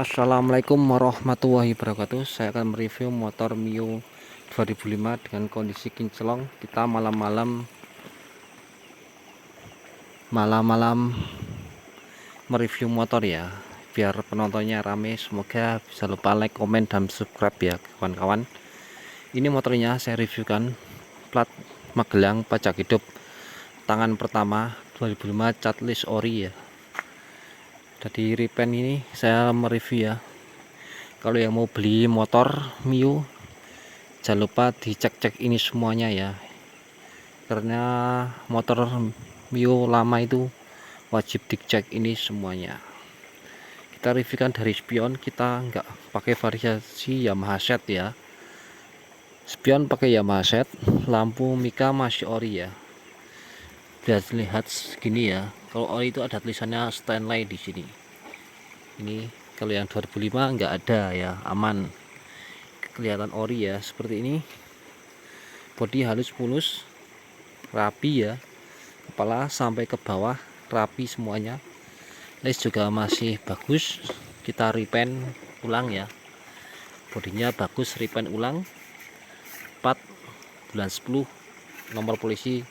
Assalamualaikum warahmatullahi wabarakatuh. Saya akan mereview motor Mio 2005 dengan kondisi kinclong. Kita malam-malam mereview motor ya, biar penontonnya rame. Semoga bisa lupa like, komen, dan subscribe ya kawan-kawan. Ini motornya saya reviewkan plat Magelang pajak hidup tangan pertama 2005 cat list ori ya. Dari repaint ini saya mereview ya. Kalau yang mau beli motor Mio, jangan lupa dicek-cek ini semuanya ya, karena motor Mio lama itu wajib dicek ini semuanya. Kita reviewkan dari spion, kita nggak pakai variasi Yamaha set ya. Spion pakai Yamaha set, lampu mika masih ori ya. Bisa lihat segini ya, kalau ori itu ada tulisannya Stanley di sini. Ini kalau yang 2005 nggak ada ya, aman, kelihatan ori ya, seperti ini. Bodi halus mulus, rapi ya, kepala sampai ke bawah rapi semuanya. Les juga masih bagus, kita repaint ulang ya. Bodinya bagus, repaint ulang. 4 bulan 10, nomor polisi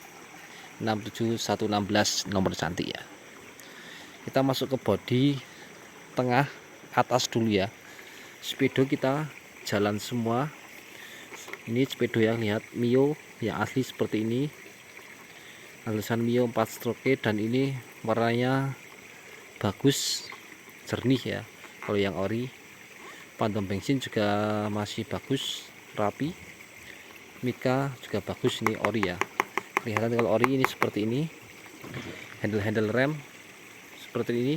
67116, nomor cantik ya. Kita masuk ke bodi tengah atas dulu ya. Speedo kita jalan semua. Ini speedo yang lihat Mio yang asli seperti ini, alasan Mio 4 stroke, dan ini warnanya bagus, jernih ya. Kalau yang ori, pantun bensin juga masih bagus, rapi. Mika juga bagus, ini ori ya. Kelihatan kalau ori ini seperti ini. Handle rem seperti ini.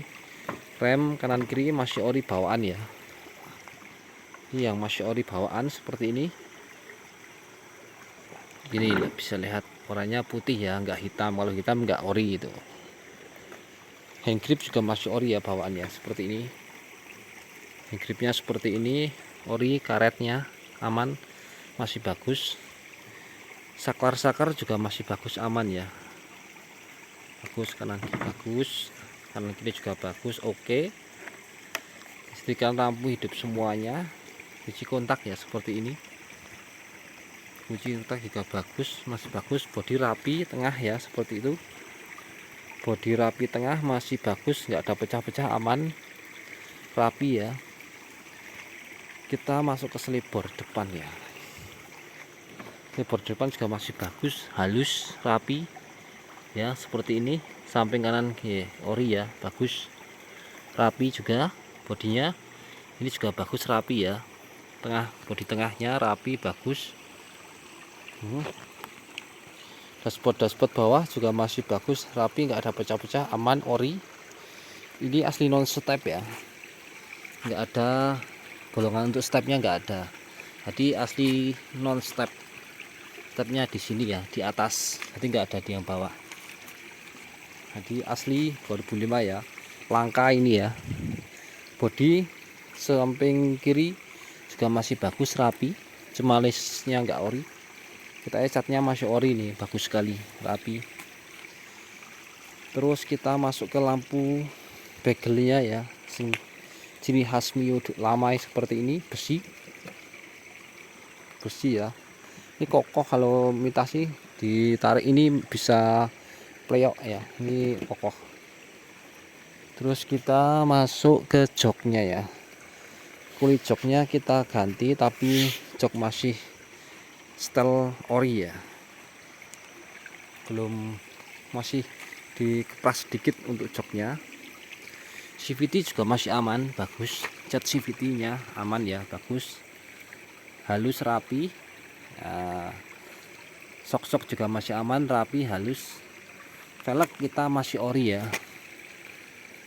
Rem kanan kiri masih ori bawaan ya. Ini yang masih ori bawaan seperti ini. Ini bisa lihat warnanya putih ya, nggak hitam. Kalau hitam nggak ori itu. Hand grip juga masih ori ya bawaannya, seperti ini. Hand gripnya seperti ini, ori, karetnya aman, masih bagus. Saklar juga masih bagus, aman ya. Bagus, kanan kiri bagus, kanan kiri juga bagus, oke. Listrikan lampu hidup semuanya. Kunci kontak ya seperti ini. Kunci kontak juga bagus, masih bagus. Bodi rapi tengah ya, seperti itu. Bodi rapi tengah masih bagus, nggak ada pecah-pecah, aman, rapi ya. Kita masuk ke selipor depan ya. Selipor depan juga masih bagus, halus, rapi ya, seperti ini. Samping kanan ori ya, bagus, rapi juga. Bodinya ini juga bagus, rapi ya. Bodi tengahnya rapi, bagus. Dashboard bawah juga masih bagus, rapi, nggak ada pecah-pecah, aman, ori. Ini asli non step ya, nggak ada bolongan untuk stepnya, nggak ada. Jadi asli non step. Stepnya di sini ya, di atas, jadi nggak ada di yang bawah. Jadi asli 2005 ya, langka ini ya. Bodi samping kiri juga masih bagus, rapi, cuma lesnya nggak ori. Kita catnya masih ori nih, bagus sekali, rapi. Terus kita masuk ke lampu begelnya ya, ciri khas Mio lama seperti ini, besi ya. Ini kokoh, kalau imitasi ditarik ini bisa pleyok ya, ini kokoh. Terus kita masuk ke joknya ya. Kulit joknya kita ganti, tapi jok masih setel ori ya, belum, masih dikeras sedikit untuk joknya. CVT juga masih aman, bagus. Cat CVT nya aman ya, bagus, halus, rapi. Sok juga masih aman, rapi, halus. Velg kita masih ori ya,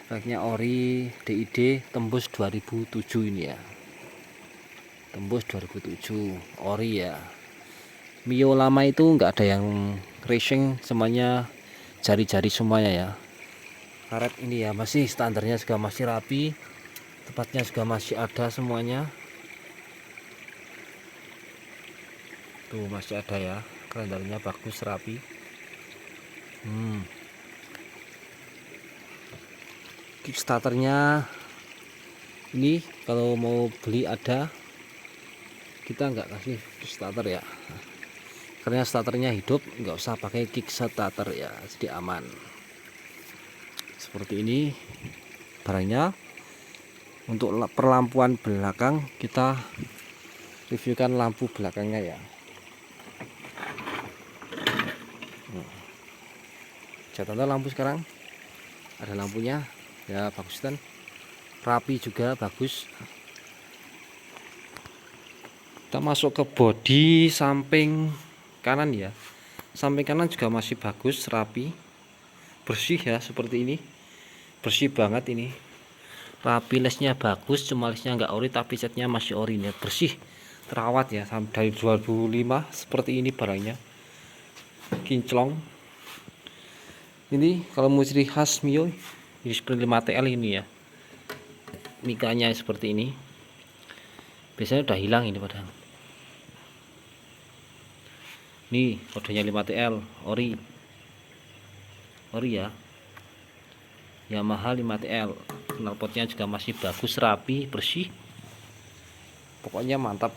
velgnya ori DID tembus 2007 ini ya, tembus 2007, ori ya. Mio lama itu nggak ada yang racing, semuanya jari-jari semuanya ya. Karet ini ya masih standarnya juga masih rapi, tempatnya juga masih ada semuanya. Tuh masih ada ya, kalendernya bagus, rapi. Kickstarternya Ini kalau mau beli ada, kita nggak kasih starter ya, karena starternya hidup, nggak usah pakai kick starter ya, jadi aman. Seperti ini barangnya. Untuk perlampuan belakang kita reviewkan lampu belakangnya ya. Tonton lampu sekarang, ada lampunya ya, bagus kan, rapi juga, bagus. Kita masuk ke bodi samping kanan ya, samping kanan juga masih bagus, rapi, bersih ya, seperti ini, bersih banget ini, rapi, lesnya bagus, cuma lesnya nggak ori tapi catnya masih ori ya, bersih, terawat ya, dari 2005 seperti ini barangnya, kinclong. Ini kalau mau ciri khas Mio ini seperti 5TL ini ya, mikanya seperti ini, biasanya udah hilang ini padahal. Nih kodenya 5TL ori ya, Yamaha 5TL, knalpotnya juga masih bagus, rapi, bersih, pokoknya mantap.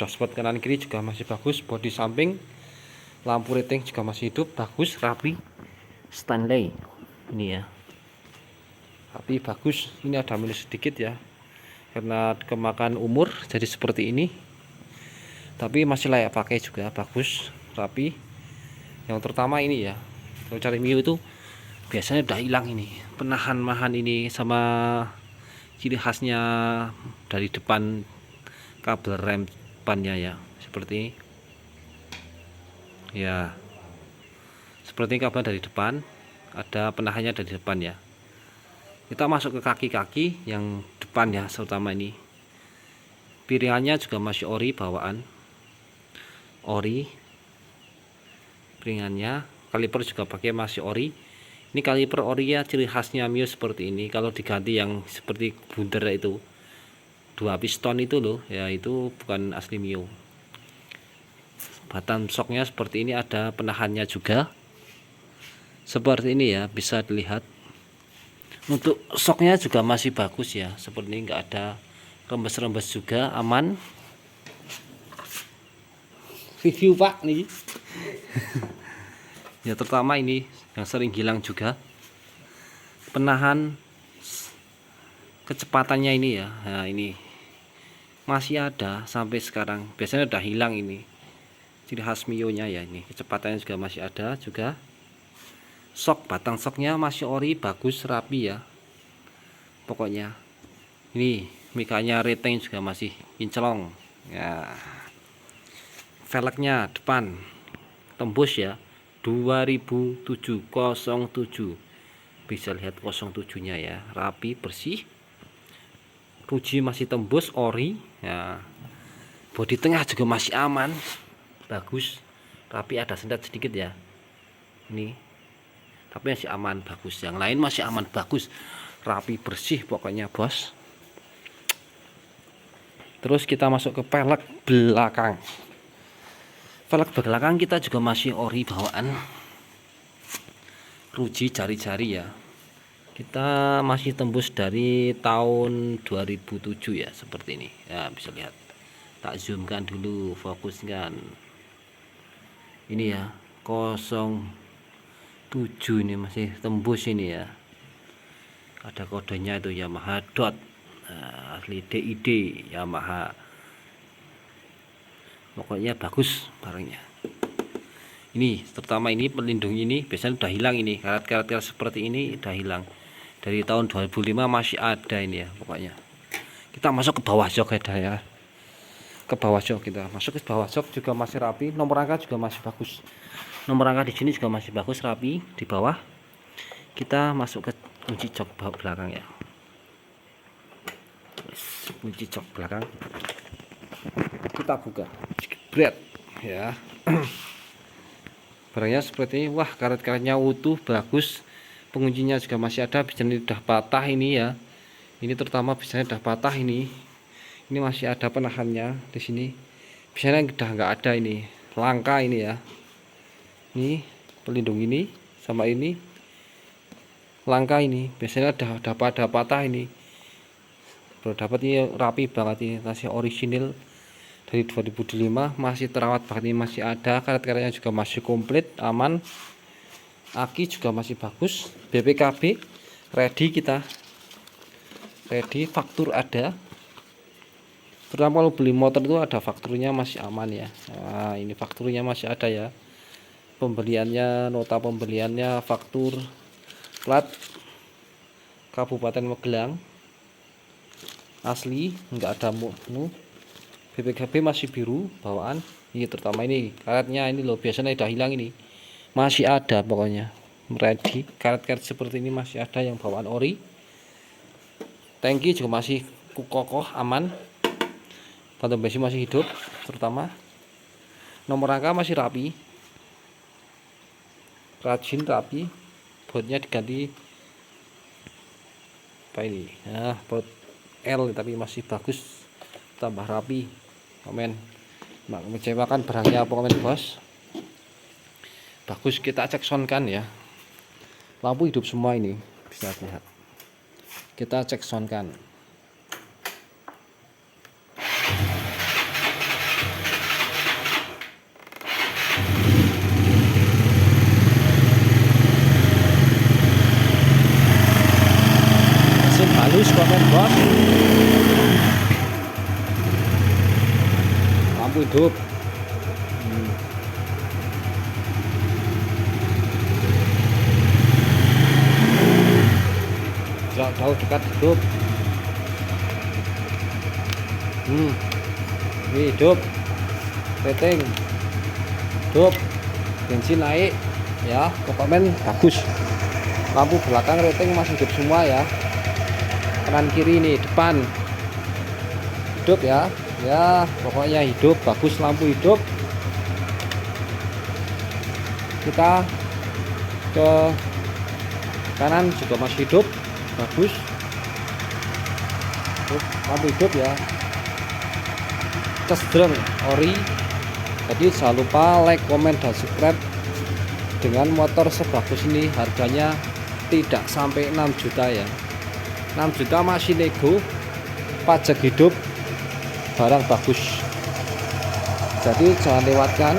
Dashboard kanan kiri juga masih bagus, bodi samping, lampu rating juga masih hidup, bagus, rapi, Stanley ini ya, tapi bagus. Ini ada minus sedikit ya, karena kemakan umur jadi seperti ini, tapi masih layak pakai juga, bagus, rapi. Yang terutama ini ya, kalau cari Mio itu biasanya udah hilang ini penahan ini, sama ciri khasnya dari depan kabel rem depannya ya, seperti ya, seperti kabel dari depan ada penahannya dari depan ya. Kita masuk ke kaki-kaki yang depan ya, terutama ini piringannya juga masih ori, bawaan ori piringannya, kaliper juga pakai masih ori. Ini kaliper ori ya, ciri khasnya Mio seperti ini. Kalau diganti yang seperti bundar itu 2 piston itu loh ya, itu bukan asli Mio. Batang shocknya seperti ini, ada penahannya juga seperti ini ya, bisa dilihat. Untuk shocknya juga masih bagus ya, seperti ini, nggak ada rembes-rembes juga, aman. Review pak nih ya, terutama ini yang sering hilang juga, penahan kecepatannya ini ya. Nah ini masih ada sampai sekarang, biasanya udah hilang ini ciri khas Mio nya ya. Ini kecepatannya juga masih ada juga, shock, batang shocknya masih ori, bagus, rapi ya, pokoknya. Ini mikanya rating juga masih kinclong ya. Velgnya depan tembus ya, 2007 07, bisa lihat 07 nya ya, rapi, bersih, ruji masih tembus, ori ya. Bodi tengah juga masih aman, bagus, rapi, ada sendat sedikit ya ini, tapi masih aman, bagus. Yang lain masih aman, bagus, rapi, bersih, pokoknya bos. Terus kita masuk ke pelek belakang. Velg belakang kita juga masih ori, bawaan, ruji, jari-jari ya. Kita masih tembus dari tahun 2007 ya, seperti ini ya, bisa lihat. Tak zoomkan dulu, fokuskan. Ini ya 07, ini masih tembus ini ya. Ada kodenya itu Yamaha dot, nah, asli DID Yamaha. Pokoknya bagus barangnya. Ini terutama ini pelindung ini biasanya udah hilang, ini karat-karat seperti ini udah hilang dari tahun 2005, masih ada ini ya. Pokoknya kita masuk ke bawah jok ya, ke bawah jok, kita masuk ke bawah jok juga masih rapi, nomor angka juga masih bagus, nomor angka di sini juga masih bagus, rapi. Di bawah kita masuk ke kunci jok belakang ya, kunci jok belakang kita buka, jebret ya. Barangnya seperti ini, wah, karet-karetnya utuh, bagus, penguncinya juga masih ada. Biasanya udah patah ini ya, ini terutama biasanya udah patah ini masih ada penahannya di sini. Biasanya udah nggak ada, ini langka ini ya. Ini pelindung ini sama ini langka, ini biasanya ada patah ini. baru dapat ini, rapi banget ini, masih orisinil dari 2005, masih terawat banget ini, masih ada karet-karetnya juga masih komplit, aman, aki juga masih bagus, BPKB ready, kita ready, faktur ada, terutama kalau beli motor itu ada fakturnya masih aman ya. Nah, ini fakturnya masih ada ya, pembeliannya, nota pembeliannya, faktur, plat Kabupaten Magelang asli, enggak ada BPKB masih biru bawaan ini, terutama ini karetnya ini loh, biasanya udah hilang, ini masih ada pokoknya ready, karet-karet seperti ini masih ada yang bawaan ori, tangki juga masih kokoh aman, kantong bensin masih hidup, terutama nomor rangka masih rapi, rajin rapi, bautnya diganti apa ini, nah baut L tapi masih bagus, tambah rapi, komen mengecewakan barangnya apa, komen bos, bagus. Kita cek soundkan ya, lampu hidup semua, ini bisa lihat, kita cek soundkan. Mesin halus, komen bos, lampu hidup. Jauh dekat hidup, ini hidup, rating hidup, bensin naik ya, komen bagus, lampu belakang rating masih hidup semua ya, kanan kiri ini depan hidup ya, ya pokoknya hidup bagus, lampu hidup. Kita ke kanan juga masih hidup bagus, lampu hidup ya, kesdreng ori. Jadi jangan lupa like, komen, dan subscribe. Dengan motor sebagus ini harganya tidak sampai 6 juta ya, 6 juta masih nego, pajak hidup, barang bagus. Jadi jangan lewatkan,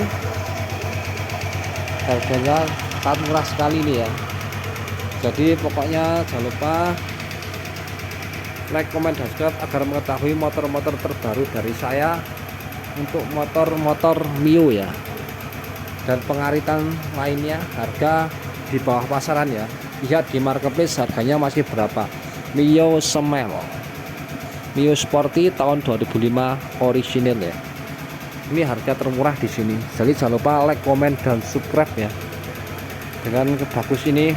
harganya sangat murah sekali ini ya. Jadi pokoknya jangan lupa like, komen, dan subscribe agar mengetahui motor-motor terbaru dari saya untuk motor-motor Mio ya, dan pengaritan lainnya. Harga di bawah pasaran ya, lihat di marketplace harganya masih berapa. Mio Semel, Mio Sporty tahun 2005 original ya, ini harga termurah di sini. Jadi jangan lupa like, komen, dan subscribe ya. Dengan bagus ini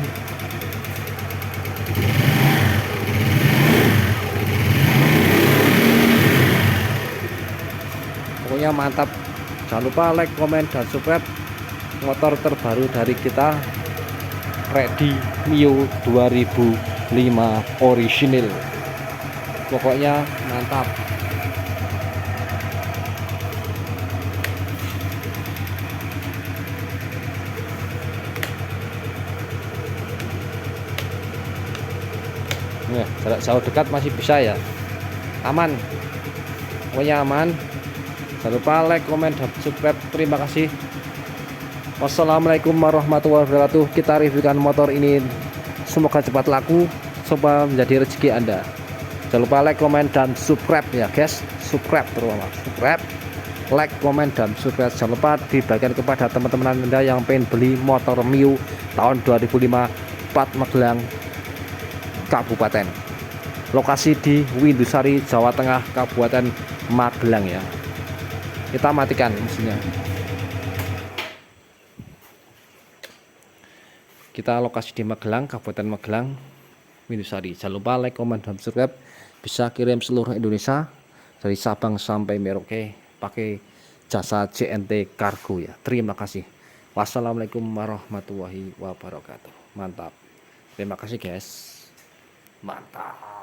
pokoknya mantap. Jangan lupa like, komen, dan subscribe. Motor terbaru dari kita, ready, Mio 2005 original, pokoknya mantap. Nah, jarak jauh dekat masih bisa ya, aman, pokoknya aman. Jangan lupa like, komen, dan subscribe. Terima kasih. Wassalamualaikum warahmatullahi wabarakatuh. Kita reviewkan motor ini, semoga cepat laku, semoga menjadi rezeki Anda. Jangan lupa like, komen, dan subscribe ya guys, subscribe terutama, subscribe, like, komen, dan subscribe. Jangan lupa dibagikan kepada teman-teman Anda yang pengen beli motor Mio tahun 2005 plat Magelang Kabupaten, lokasi di Windusari, Jawa Tengah, Kabupaten Magelang ya. Kita matikan mesinnya. Kita lokasi di Magelang, Kabupaten Magelang, Windusari. Jangan lupa like, komen, dan subscribe. Bisa kirim seluruh Indonesia dari Sabang sampai Merauke pakai jasa JNT Kargo ya. Terima kasih. Wassalamualaikum warahmatullahi wabarakatuh. Mantap. Terima kasih guys. Mantap.